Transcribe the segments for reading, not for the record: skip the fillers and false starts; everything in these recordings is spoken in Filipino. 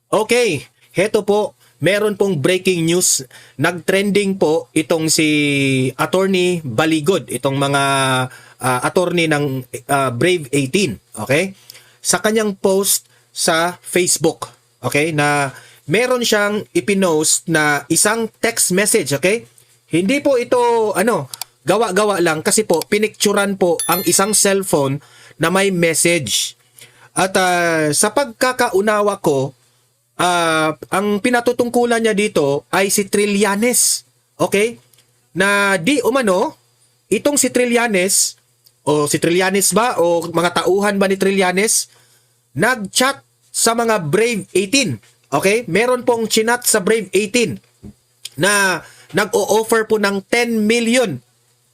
Okay, heto po, meron pong breaking news. Nag-trending po itong si Attorney Baligod, itong mga attorney ng Brave 18, okay? Sa kanyang post sa Facebook, okay, na meron siyang ipinost na isang text message, okay? Hindi po ito gawa-gawa lang kasi po pinicturan po ang isang cellphone na may message. At sa pagkakaunawa ko, ang pinatutungkulan niya dito ay si Trillanes. Okay? Na di umano, itong si Trillanes, o si Trillanes ba, o mga tauhan ba ni Trillanes, nag-chat sa mga Brave 18. Okay? Meron pong chinat sa Brave 18 na nag-o-offer po ng 10 million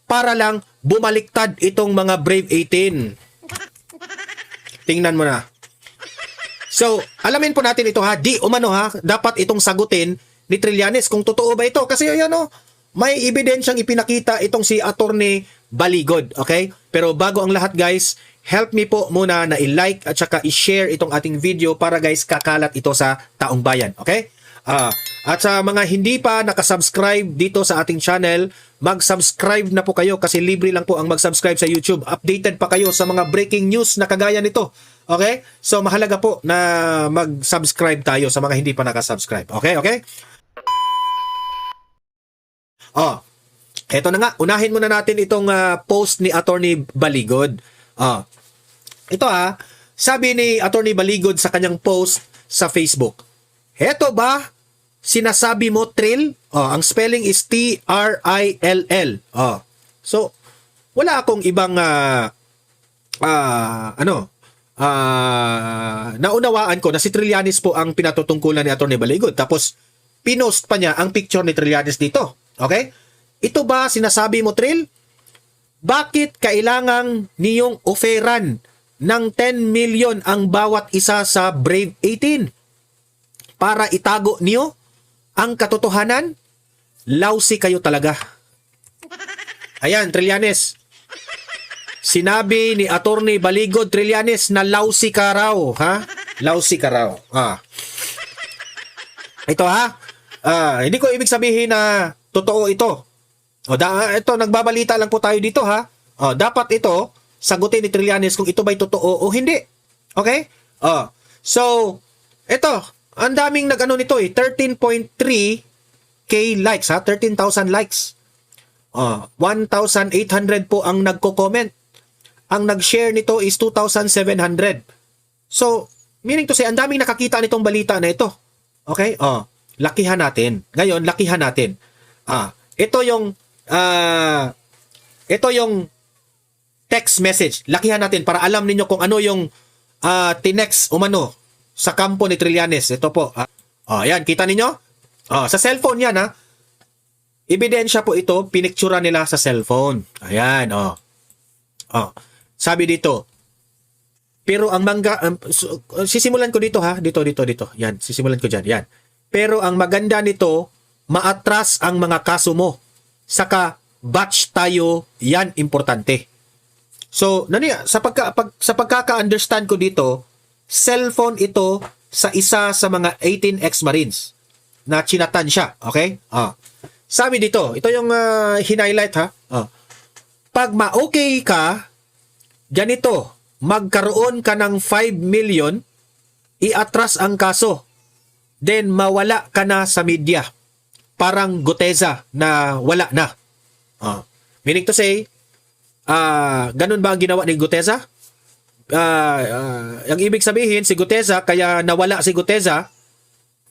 para lang bumaliktad itong mga Brave 18. Tingnan mo na. So, alamin po natin ito ha. Di umano ha, dapat itong sagutin ni Trillanes kung totoo ba ito. Kasi may ebidensyang ipinakita itong si Attorney Baligod. Okay? Pero bago ang lahat guys, help me po muna na i-like at saka i-share itong ating video para guys kakalat ito sa taong bayan. Okay? At sa mga hindi pa nakasubscribe dito sa ating channel, mag-subscribe na po kayo kasi libre lang po ang mag-subscribe sa YouTube. Updated pa kayo sa mga breaking news na kagaya nito. Okay? So, mahalaga po na mag-subscribe tayo sa mga hindi pa nakasubscribe. Okay? Okay? Eto na nga. Unahin muna natin itong post ni Attorney Baligod. Ito sabi ni Attorney Baligod sa kanyang post sa Facebook. Heto ba sinasabi mo Trill? Ang spelling is T-R-I-L-L. So, wala akong ibang naunawaan ko na si Trillanes po ang pinatutungkulan ni Attorney Baligod. Tapos, pinost pa niya ang picture ni Trillanes dito. Okay? Ito ba sinasabi mo, Trill? Bakit kailangang niyong offeran ng 10 million ang bawat isa sa Brave 18? Para itago niyo ang katotohanan? Lousy kayo talaga. Ayan, Trillanes. Sinabi ni Attorney Baligod Trillanes na lousy ka raw, ha? Lousy ka raw. Ito hindi ko ibig sabihin na totoo ito. Ito nagbabalita lang po tayo dito ha. Dapat ito sagutin ni Trillanes kung ito ba'y totoo o hindi. Okay? So, ito, ang daming nito 13.3k likes ha, 13,000 likes. 1,800 po ang nagko-comment. Ang nag-share nito is 2,700. So, meaning to say, ang daming nakakita nitong balita na ito. Okay? Lakihan natin. Ngayon, lakihan natin. Ito yung text message. Lakihan natin para alam ninyo kung ano yung tinext umano sa kampo ni Trillanes. Ito po. Yan, kita ninyo? Sa cellphone yan, ha? Ebidensya po ito, pinictura nila sa cellphone. Ayan, sabi dito, pero ang sisimulan ko dito ha, dito. Yan, sisimulan ko dyan, yan. Pero ang maganda nito, maatras ang mga kaso mo. Saka, batch tayo, yan, importante. So, sa pagkaka-understand ko dito, cellphone ito sa isa sa mga 18 ex-marines na chinatan siya, okay? Sabi dito, ito yung hinighlight ha. Pag ma-okay ka, ganito, magkaroon ka ng 5 million, iatras ang kaso, then mawala ka na sa media. Parang Guteza na wala na. Meaning to say, ganun ba ang ginawa ni Guteza? Ang ibig sabihin, si Guteza, kaya nawala si Guteza,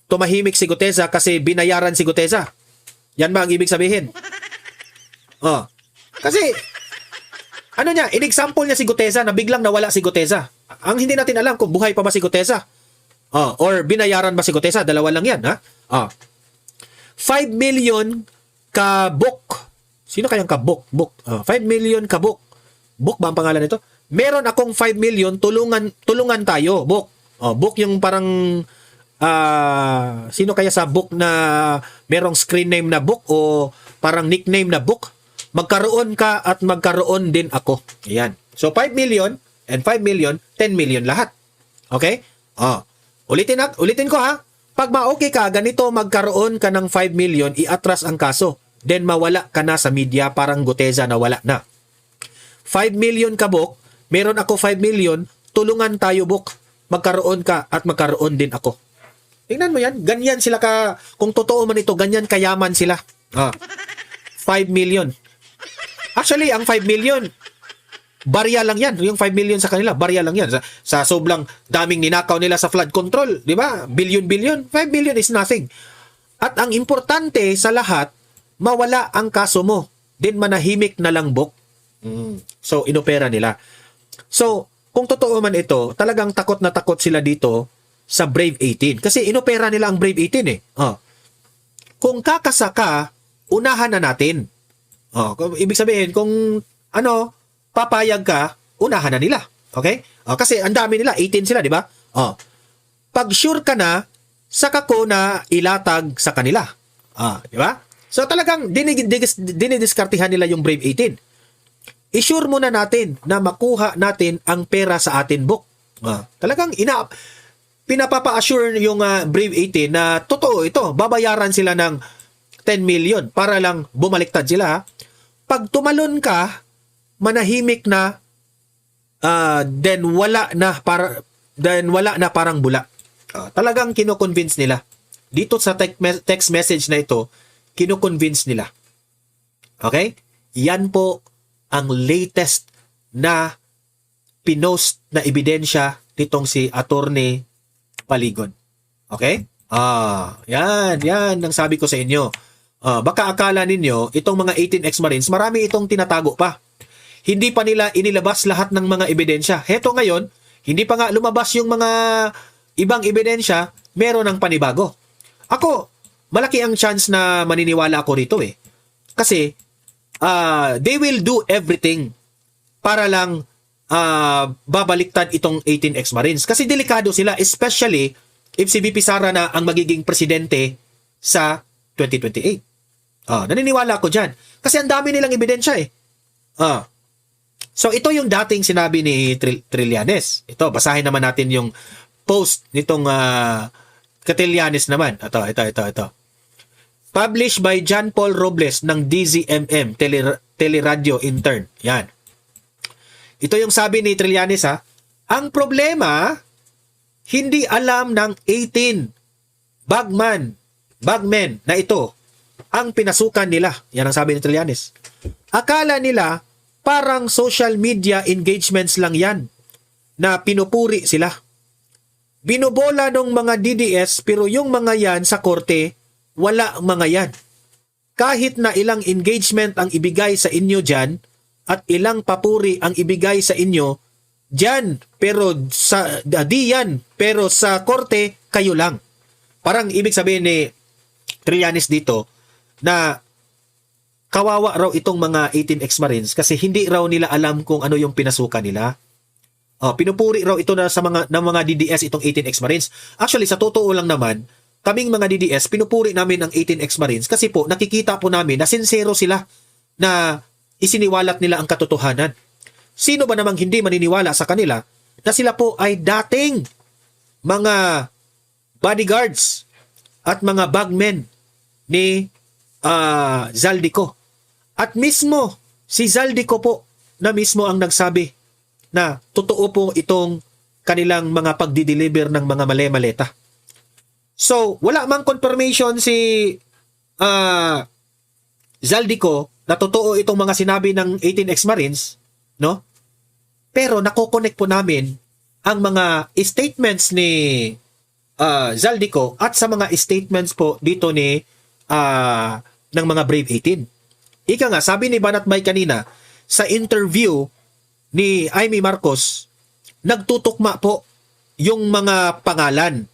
tumahimik si Guteza kasi binayaran si Guteza. Yan ba ang ibig sabihin? Kasi, in-example niya si Guteza na biglang nawala si Guteza. Ang hindi natin alam kung buhay pa ba si Guteza. Or binayaran ba si Guteza. Dalawa lang yan, ha? 5 million kabuk. Sino kayang kabuk? 5 million kabuk. Buk ba ang pangalan nito? Meron akong 5 million, tulungan tayo. Buk. Buk yung parang sino kaya sa book na merong screen name na book o parang nickname na book? Magkaroon ka at magkaroon din ako. Ayan. So 5 million and 5 million, 10 million lahat. Okay? Ulitin ko ha. Pag ma-okay ka, ganito magkaroon ka ng 5 million, i-atras ang kaso. Then mawala ka na sa media, parang Guteza na wala na. 5 million ka, Bok. Meron ako 5 million, tulungan tayo, Bok. Magkaroon ka at magkaroon din ako. Tingnan mo yan. Ganyan sila ka, kung totoo man ito, ganyan kayaman sila. 5 million. Actually, ang 5 million, barya lang yan. Yung 5 million sa kanila, barya lang yan. Sa sobrang daming ninakaw nila sa flood control, di ba? Billion. 5 million is nothing. At ang importante sa lahat, mawala ang kaso mo. Then manahimik na lang, Bok. So, inopera nila. So, kung totoo man ito, talagang takot na takot sila dito sa Brave 18. Kasi inopera nila ang Brave 18 eh. Kung kakasaka, unahan na natin. Ibig sabihin, kung papayag ka, unahan na nila. Okay? Kasi ang dami nila, 18 sila, di ba? Pag sure ka na, saka ko na ilatag sa kanila. Di ba? So talagang dinidiskartihan nila yung Brave 18. I-sure muna natin na makuha natin ang pera sa atin, Bok. Talagang pinapapa-assure yung Brave 18 na totoo ito. Babayaran sila ng 10 million para lang bumaliktad sila. Pag tumalon ka, manahimik na, then wala na parang bula. Talagang kino-convince nila. Dito sa text message na ito, kino-convince nila. Okay? Yan po ang latest na pinost na ebidensya nitong si Attorney Baligon. Okay? Yan ang sabi ko sa inyo. Baka akala ninyo, itong mga 18 ex-Marines, marami itong tinatago pa. Hindi pa nila inilabas lahat ng mga ebidensya. Heto ngayon, hindi pa nga lumabas yung mga ibang ebidensya, meron ng panibago. Ako, malaki ang chance na maniniwala ako rito eh. Kasi, they will do everything para lang babaliktad itong 18 ex-Marines. Kasi delikado sila, especially if si VP Sara na ang magiging presidente sa 2028. Naniniwala ako dyan. Kasi ang dami nilang ebidensya eh. So ito yung dating sinabi ni Trillanes. Ito, basahin naman natin yung post nitong Trillanes naman. Ito. Published by John Paul Robles ng DZMM, Teleradio Intern. Yan. Ito yung sabi ni Trillanes ha. Ang problema, hindi alam ng 18 bagmen na ito ang pinasukan nila. Yan ang sabi ni Trillanes. Akala nila parang social media engagements lang yan na pinupuri sila. Binobola ng mga DDS pero yung mga yan sa korte, wala mga yan. Kahit na ilang engagement ang ibigay sa inyo dyan at ilang papuri ang ibigay sa inyo dyan, pero pero sa korte, kayo lang. Parang ibig sabihin ni Trillanes dito na kawawa raw itong mga 18 ex-Marines kasi hindi raw nila alam kung ano yung pinasukan nila. Pinupuri raw ito ng mga DDS itong 18 ex-Marines. Actually, sa totoo lang naman, kaming mga DDS, pinupuri namin ang 18 ex-Marines kasi po nakikita po namin na sincero sila na isiniwalat nila ang katotohanan. Sino ba namang hindi maniniwala sa kanila na sila po ay dating mga bodyguards at mga bagmen ni Zaldico. At mismo si Zaldico po na mismo ang nagsabi na totoo po itong kanilang mga pagdi-deliver ng mga male-maleta. So, wala mang confirmation si Zaldico na totoo itong mga sinabi ng 18 ex-Marines, no? Pero nako-connect po namin ang mga statements ni Zaldico at sa mga statements po dito ni ng mga Brave 18. Ika nga, sabi ni Banatbay kanina sa interview ni Amy Marcos, nagtutukma po yung mga pangalan.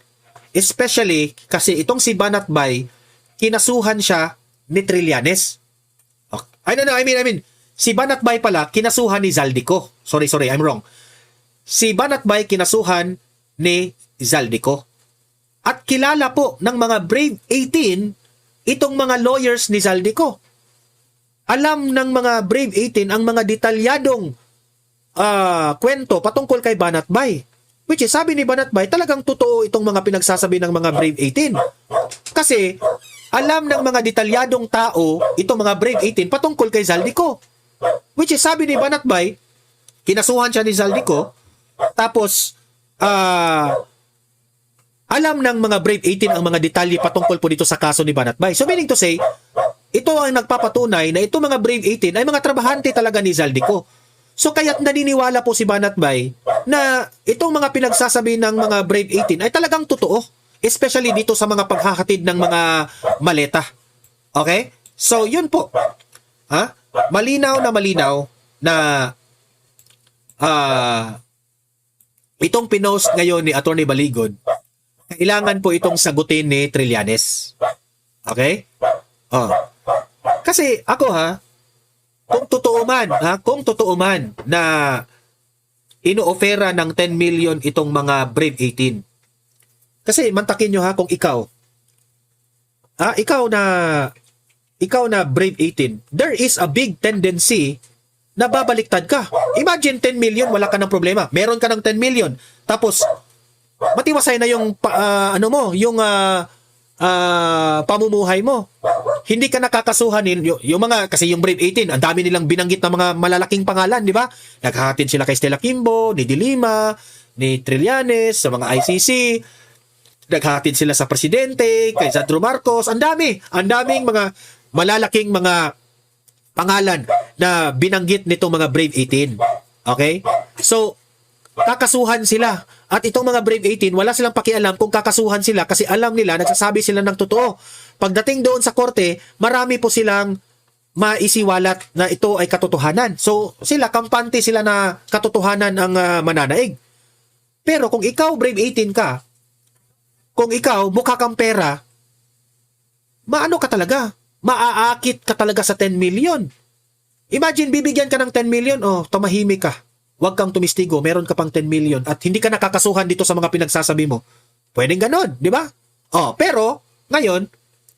Especially kasi itong si Banatbay, kinasuhan siya ni Trillanes. I mean, si Banatbay pala, kinasuhan ni Zaldico. Sorry, I'm wrong. Si Banatbay, kinasuhan ni Zaldico. At kilala po ng mga Brave 18, itong mga lawyers ni Zaldico. Alam ng mga Brave 18 ang mga detalyadong kwento patungkol kay Banatbay. Which is, sabi ni Banatbay, talagang totoo itong mga pinagsasabi ng mga Brave 18. Kasi, alam ng mga detalyadong tao, itong mga Brave 18, patungkol kay Zaldico. Which is, sabi ni Banatbay, kinasuhan siya ni Zaldico, tapos, alam ng mga Brave 18 ang mga detalye patungkol po dito sa kaso ni Banatbay. So, meaning to say, ito ang nagpapatunay na itong mga Brave 18 ay mga trabahante talaga ni Zaldico. So, kaya't naniniwala po si Banatbay na itong mga pinagsasabi ng mga Brave 18 ay talagang totoo. Especially dito sa mga paghahatid ng mga maleta. Okay? So, yun po. Ha? Malinaw na itong pinost ngayon ni Attorney Baligod, kailangan po itong sagutin ni Trillanes. Okay? Kasi ako kung totoo man na inoofera ng 10 million itong mga Brave 18. Kasi mantakin nyo kung ikaw na Brave 18, there is a big tendency na babaliktad ka. Imagine 10 million, wala ka ng problema. Meron ka ng 10 million. Tapos, matiwasay na yung pamumuhay mo. Hindi ka nakakasuhanin yung mga, kasi yung Brave 18, ang dami nilang binanggit na mga malalaking pangalan, di ba? Naghahatid sila kay Stella Kimbo, ni Dilima, ni Trillanes, sa mga ICC. Naghahatid sila sa presidente, kay Sandro Marcos. Ang daming mga malalaking mga pangalan na binanggit nitong mga Brave 18. Okay? So, kakasuhan sila. At itong mga Brave 18, wala silang pakialam kung kakasuhan sila kasi alam nila, nagsasabi sila ng totoo. Pagdating doon sa korte, marami po silang maisiwalat na ito ay katotohanan. So, kampante sila na katotohanan ang mananaig. Pero kung ikaw, Brave 18 ka, kung ikaw, mukha kang pera, maano ka talaga? Maaakit ka talaga sa 10 million. Imagine, bibigyan ka ng 10 million, tumahimik ka. Huwag kang tumistigo, meron ka pang 10 million at hindi ka nakakasuhan dito sa mga pinagsasabi mo. Pwedeng ganon, di ba? Pero, ngayon,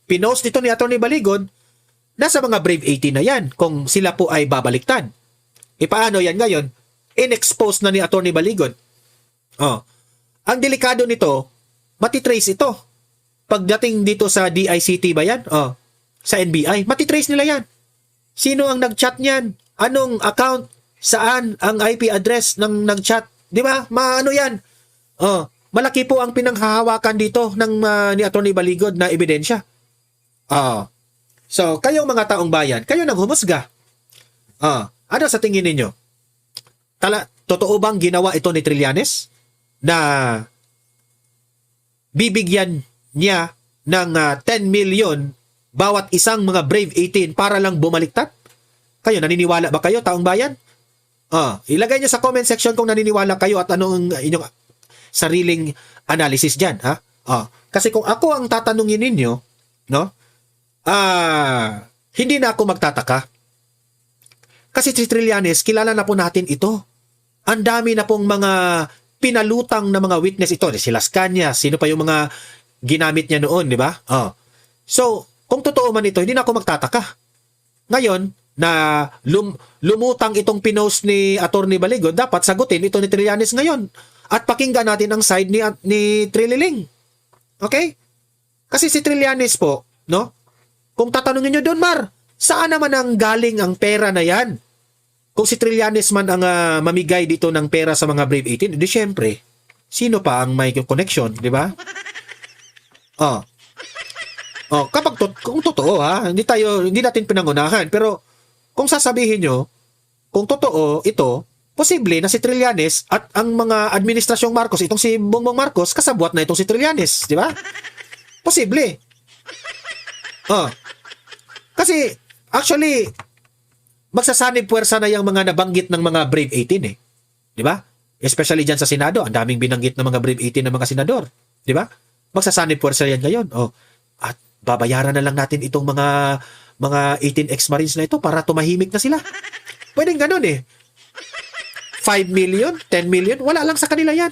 pinost dito ni Atty. Baligod, nasa mga Brave 18 na yan kung sila po ay babaliktad. Paano yan ngayon? In-expose na ni Atty. Baligod. Ang delikado nito, matitrace ito. Pagdating dito sa DICT ba yan? Sa NBI, matitrace nila yan. Sino ang nag-chat niyan? Anong account? Saan ang IP address ng nag-chat? Di ba? Maano yan? Malaki po ang pinanghahawakan dito ng ni Atty. Baligod na ebidensya. So, kayong mga taong bayan, kayo nang humusga. Ano sa tingin ninyo? Totoo bang ginawa ito ni Trillanes na bibigyan niya ng 10 million bawat isang mga Brave 18 para lang bumaliktad? Kayo, naniniwala ba kayo, taong bayan? Ilagay nyo sa comment section kung naniniwala kayo at anong inyong sariling analysis dyan. Kasi kung ako ang tatanungin ninyo, no? Hindi na ako magtataka. Kasi si Trillanes, kilala na po natin ito. Ang dami na pong mga pinalutang na mga witness ito. Si Las Cañas, sino pa yung mga ginamit niya noon, di ba? So, kung totoo man ito, hindi na ako magtataka. Ngayon, na lumutang itong pinost ni Atty. Baligod, dapat sagutin ito ni Trillanes ngayon. At pakinggan natin ang side ni Trililing. Okay? Kasi si Trillanes po, no? Kung tatanungin nyo doon, Mar, saan naman ang galing ang pera na yan? Kung si Trillanes man ang mamigay dito ng pera sa mga Brave 18, di syempre, sino pa ang may connection, di ba? Kung totoo hindi natin pinangunahan, pero kung sasabihin nyo, kung totoo ito, posible na si Trillanes at ang mga administrasyong Marcos, itong si Bongbong Marcos, kasabwat na itong si Trillanes, di ba? Posible. Kasi, actually, magsasanib puwersa na yung mga nabanggit ng mga Brave 18 Di ba? Especially dyan sa Senado, ang daming binanggit ng mga Brave 18 ng mga senador. Di ba? Magsasanib puwersa yan ngayon. At babayaran na lang natin itong mga 18 ex-marines na ito para tumahimik na sila. Pwedeng ganun 5 million, 10 million, wala lang sa kanila yan.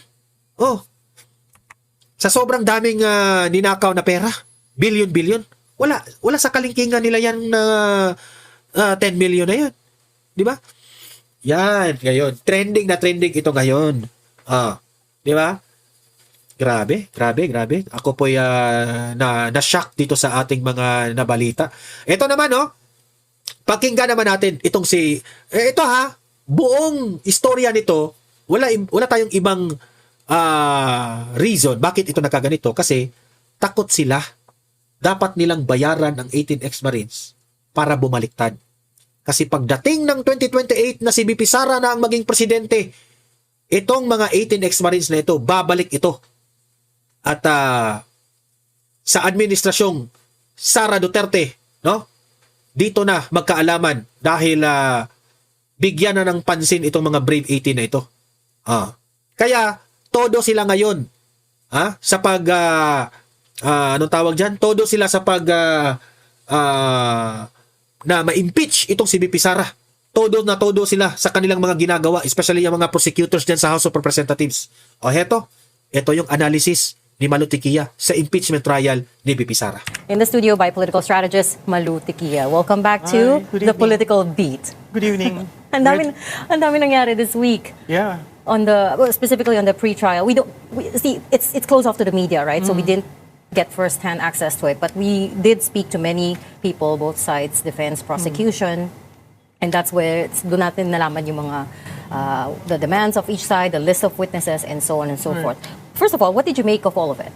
Sa sobrang daming ninakaw na pera, billion, wala sa kalingkingan nila yan na 10 million na yan. Di ba? Yan, ngayon. Trending na trending ito ngayon. Di ba? Grabe, grabe, grabe. Ako po na-shock dito sa ating mga nabalita. Ito naman, pakinggan naman natin itong ito buong istorya nito, wala tayong ibang reason bakit ito nakaganito kasi takot sila. Dapat nilang bayaran ang 18 ex-Marines para bumaliktad. Kasi pagdating ng 2028 na si BP Sara na ang maging presidente, itong mga 18 ex-Marines na ito, babalik ito. At sa administrasyong Sara Duterte, dito na magkaalaman dahil bigyan na ng pansin itong mga Brave 18 na ito. Kaya todo sila ngayon sa pag anong tawag diyan? Todo sila sa pag na ma-impeach itong si BP Sara. Todo sila sa kanilang mga ginagawa, especially yung mga prosecutors diyan sa House of Representatives. Ito yung analysis ni Malu Tiquia sa impeachment trial ni BP Sara. In the studio by political strategist Malu Tiquia. Welcome back to The Political Beat. Good evening. Ang dami nangyari this week. Yeah. Specifically on the pre-trial. See, it's closed off to the media, right? So we didn't get first-hand access to it, but we did speak to many people, both sides, defense, prosecution, and that's where doon natin nalaman yung mga the demands of each side, the list of witnesses, and so on and so forth. First of all, what did you make of all of it?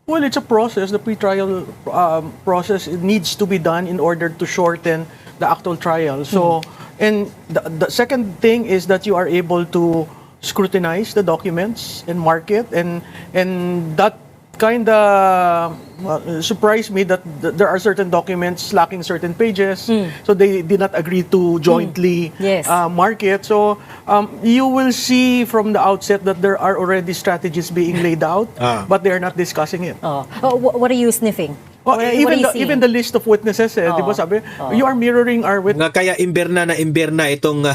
Well, it's a process. The pre-trial process needs to be done in order to shorten the actual trial. So, and the second thing is that you are able to scrutinize the documents and mark it, and that kind of surprised me that there are certain documents lacking certain pages, so they did not agree to jointly mark it. So you will see from the outset that there are already strategies being laid out, but they are not discussing it. What are you sniffing? Even the list of witnesses, di ba sabi, you are mirroring our witness. Kaya imberna itong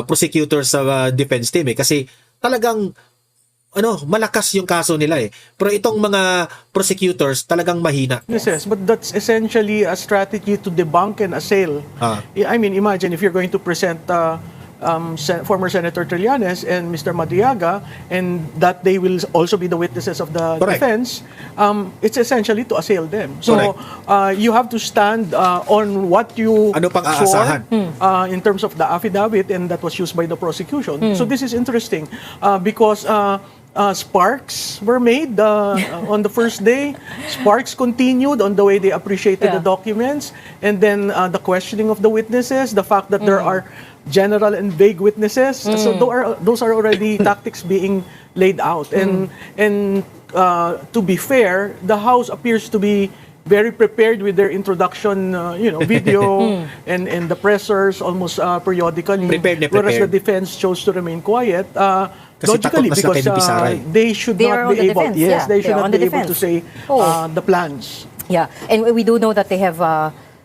prosecutors sa defense team kasi talagang malakas yung kaso nila Pero itong mga prosecutors talagang mahina. Yes, but that's essentially a strategy to debunk and assail. I mean, imagine if you're going to present former Senator Trillanes and Mr. Madriaga, and that they will also be the witnesses of the defense, it's essentially to assail them. So you have to stand on what you swore in terms of the affidavit, and that was used by the prosecution. So this is interesting because sparks were made on the first day. Sparks continued on the way they appreciated the documents, and then the questioning of the witnesses, the fact that there are general and vague witnesses. So those are already tactics being laid out. And to be fair, the House appears to be very prepared with their introduction, video and the pressers almost periodically. Prepared. Whereas the defense chose to remain quiet. Logically, because they should not be able. Yes, they should not be able to say the plans. Yeah, and we do know that they have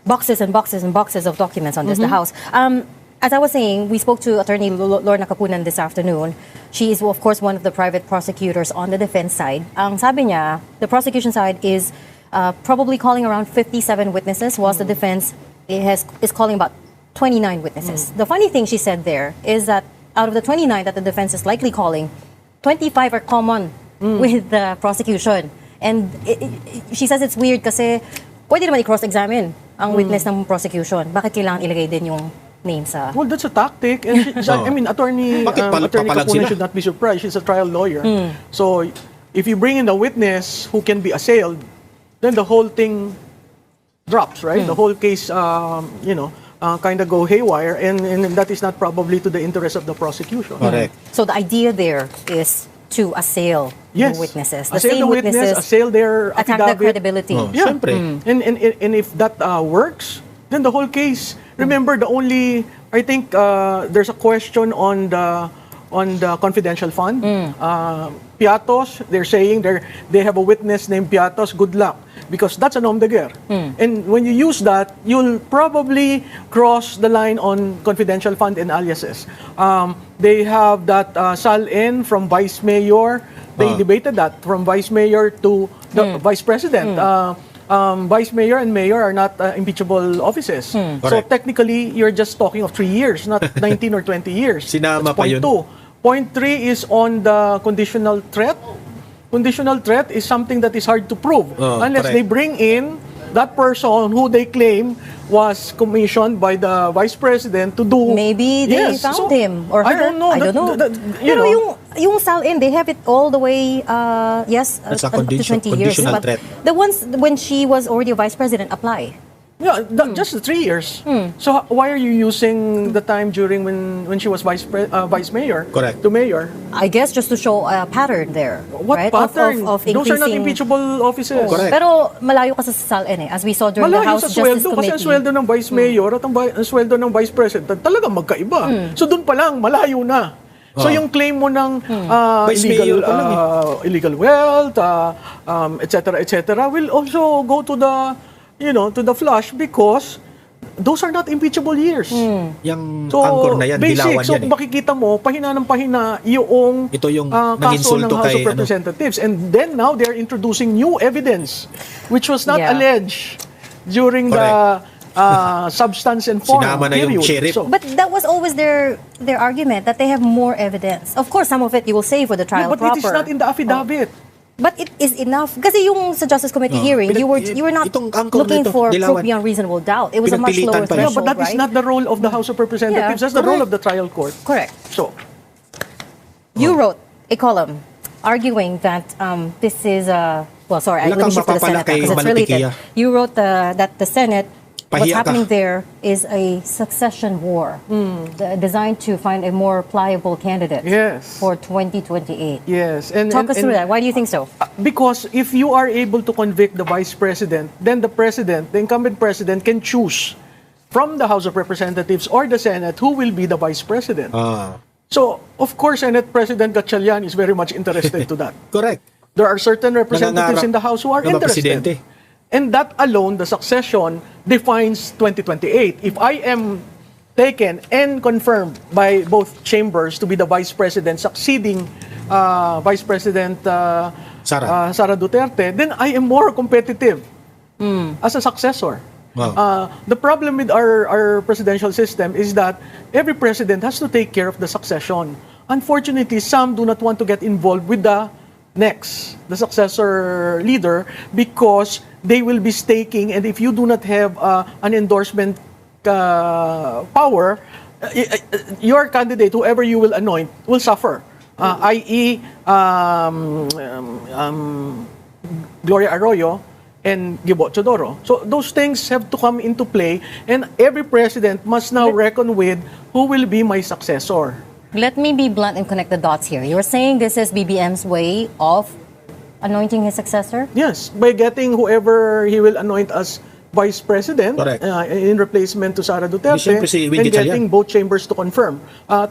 boxes and boxes and boxes of documents on this, the House. As I was saying, we spoke to Attorney Lorna Capunan this afternoon. She is, of course, one of the private prosecutors on the defense side. Ang sabi niya, the prosecution side is probably calling around 57 witnesses, whilst the defense is calling about 29 witnesses. The funny thing she said there is that out of the 29 that the defense is likely calling, 25 are common with the prosecution. And she says it's weird kasi pwede naman i-cross-examine ang witness ng prosecution. Bakit kailangan ilagay din yung name sa... Well, that's a tactic. And I mean, Attorney Capunan should not be surprised. She's a trial lawyer. So if you bring in a witness who can be assailed, then the whole thing drops, right? The whole case, kind of go haywire, and that is not probably to the interest of the prosecution. Correct. So the idea there is to assail the witnesses. Assail the witness, assail their attack their credibility. And if that works, then the whole case. Remember, I think there's a question on the confidential fund. Piatos, they're saying they have a witness named Piatos. Good luck, because that's a nom de guerre. And when you use that, you'll probably cross the line on confidential fund and aliases. They have that Sal-in from vice mayor. They debated that from vice mayor to the vice president. Vice mayor and mayor are not impeachable offices. So technically, you're just talking of 3 years, not 19 or 20 years. Sinama pa yun. Point 3 is on the conditional threat. Conditional threat is something that is hard to prove unless correct. they bring in that person who they claim was commissioned by the Vice President to do. Maybe they Yes, found so, him or her. I don't know. I don't know. You Pero know, yung SALN, they have it all the way, yes, That's a up to 20 years. conditional But threat. the ones when she was already a vice president apply. yeah, just the 3 years. So why are you using the time during when she was vice mayor Correct. to mayor? I guess just to show a pattern there. What right? pattern? Of Those are not increasing- impeachable offices. Correct. Pero malayo ka sa SALN as we saw during the Malayo House sa Justice sweldo kasi ang Committee. sweldo ng vice mayor at ang sweldo ng vice president talagang magkaiba. So doon pa lang malayo na. So yung claim mo ng Vice mayor pa lang illegal wealth, et cetera, will also go to the to the flush because those are not impeachable years. Yung So, angkor na yan, basic. dilawan So, yan. makikita mo, pahina ng pahina yung Ito yung kaso ng nanginsulto House kay, of Representatives. And then now, they're introducing new evidence which was not Yeah. alleged during the substance and form Sinama na yung period. sheriff. So, But that was always their argument that they have more evidence. Of course, some of it you will save for the trial but proper. it is not in the affidavit. But it is enough. Kasi yung sa Justice Committee hearing, you were not itong angkor looking na ito, for proof dilawan. beyond reasonable doubt. It was a much Pinagpilitan lower pa yan. Yeah, threshold, but that is right? not the role of the House of Representatives. Yeah, That's the role correct. of the trial court. Correct. So, You wrote a column arguing that this is sorry, Wala let me kang shift to the Senate mapapala kay because it's related. Malikia. You wrote that the Senate, what's Pahiya ka. happening there is a succession war designed to find a more pliable candidate Yes. for 2028. yes. And, Talk us and, through that. Why do you think so? Because if you are able to convict the vice president, then the incumbent president, can choose from the House of Representatives or the Senate who will be the vice president. So, of course, Senate President Gatchalian is very much interested to that. Correct. There are certain representatives Nangangarap in the House who are na interested. mapresidente. And that alone, the succession, defines 2028. If I am taken and confirmed by both chambers to be the vice president succeeding Vice President Sara Duterte, then I am more competitive as a successor. Wow. The problem with our presidential system is that every president has to take care of the succession. Unfortunately, some do not want to get involved with the successor leader, because they will be staking, and if you do not have an endorsement power, your candidate, whoever you will anoint, will suffer. I.e., Gloria Arroyo and Gibo Chodoro. So those things have to come into play, and every president must now reckon with who will be my successor. Let me be blunt and connect the dots here. You were saying this is BBM's way of anointing his successor? Yes, by getting whoever he will anoint as vice president Correct. In replacement to Sara Duterte, Siyempre si and Wendy getting Chalian. both chambers to confirm.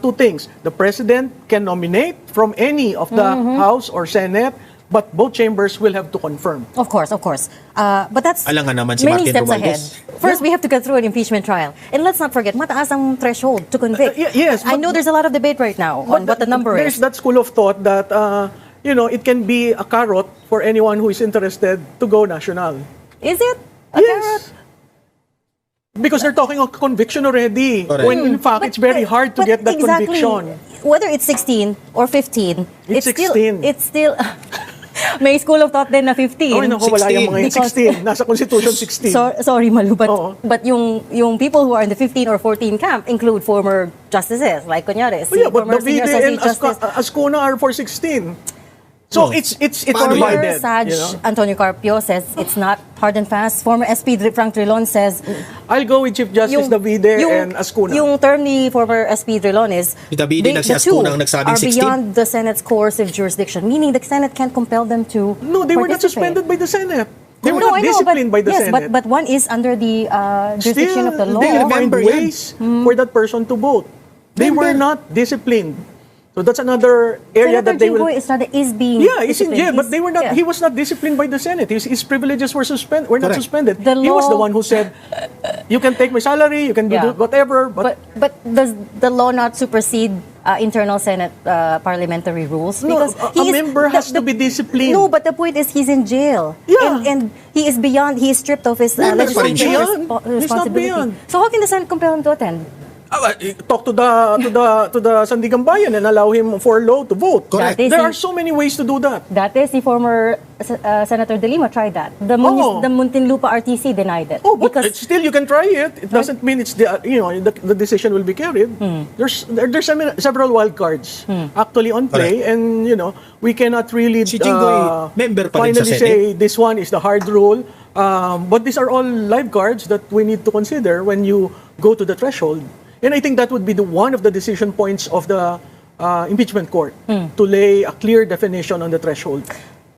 Two things. The president can nominate from any of the House or Senate, but both chambers will have to confirm. Of course, of course. But that's Alangan naman si many Martin steps ahead. Romualdez. First, we have to get through an impeachment trial. And let's not forget, mataas ang threshold to convict. Yes, I but- know there's a lot of debate right now on what the number There's is. that school of thought that it can be a carrot for anyone who is interested to go national. Is it? A carrot? Because they're talking of conviction already. Correct. When in fact, it's very hard to But get that exactly, conviction. Whether it's 16 or 15, It's 16. It's still may school of thought din na 15. Oh, naku, wala yung mga yun. Because- 16. Nasa Constitution 16. Sorry, Malu, but, Oo. but yung people who are in the 15 or 14 camp include former justices, like kunyari, Oh, yeah, but former senior Davide and associate justice. Ascuna are for 16. So Oh. it's Paano yan? Former divided. Saj You know? Antonio Carpio says it's not hard and fast. Former SP Frank Trilon says I'll go with Chief Justice Davide and Ascuna. Yung term ni former SP Trilon is Si Davide na si the two Ascuna ang nagsabing are 16. beyond the Senate's coercive jurisdiction, meaning the Senate can't compel them to No, they were not participate. suspended by the Senate. They were No, not I know, disciplined by the yes, Senate. but one is under the jurisdiction of the law. They find Remember yan. ways for that person to vote. They were not disciplined. So that's another area Senator that they will... Jinggoy is being Yeah, he's in jail, disciplined. but they were not. Yeah. He was not disciplined by the Senate. His privileges were were not Correct. suspended. The He was the law- one who said, "You can take my salary, you can do Yeah. whatever." But But does the law not supersede internal Senate parliamentary rules? No, Because a member has to be disciplined. No, but the point is he's in jail. Yeah. And he is beyond, he is stripped of his Member pa rin legislative siya. He's not responsibility. beyond. So how can the Senate compel him to attend? talk to the Sandigan Bayan and allow him for law to vote. Correct. That is There the- are so many ways to do that. That is the former Senator De Lima tried that. The Muntinlupa RTC denied it. Oh, but it's still you can try it. It doesn't mean it's the decision will be carried. There's several wild cards actually on play, and we cannot really Si Jinggoy, member pa rin sa finally Senate. say this one is the hard rule. But these are all live cards that we need to consider when you go to the threshold. And I think that would be one of the decision points of the impeachment court to lay a clear definition on the threshold.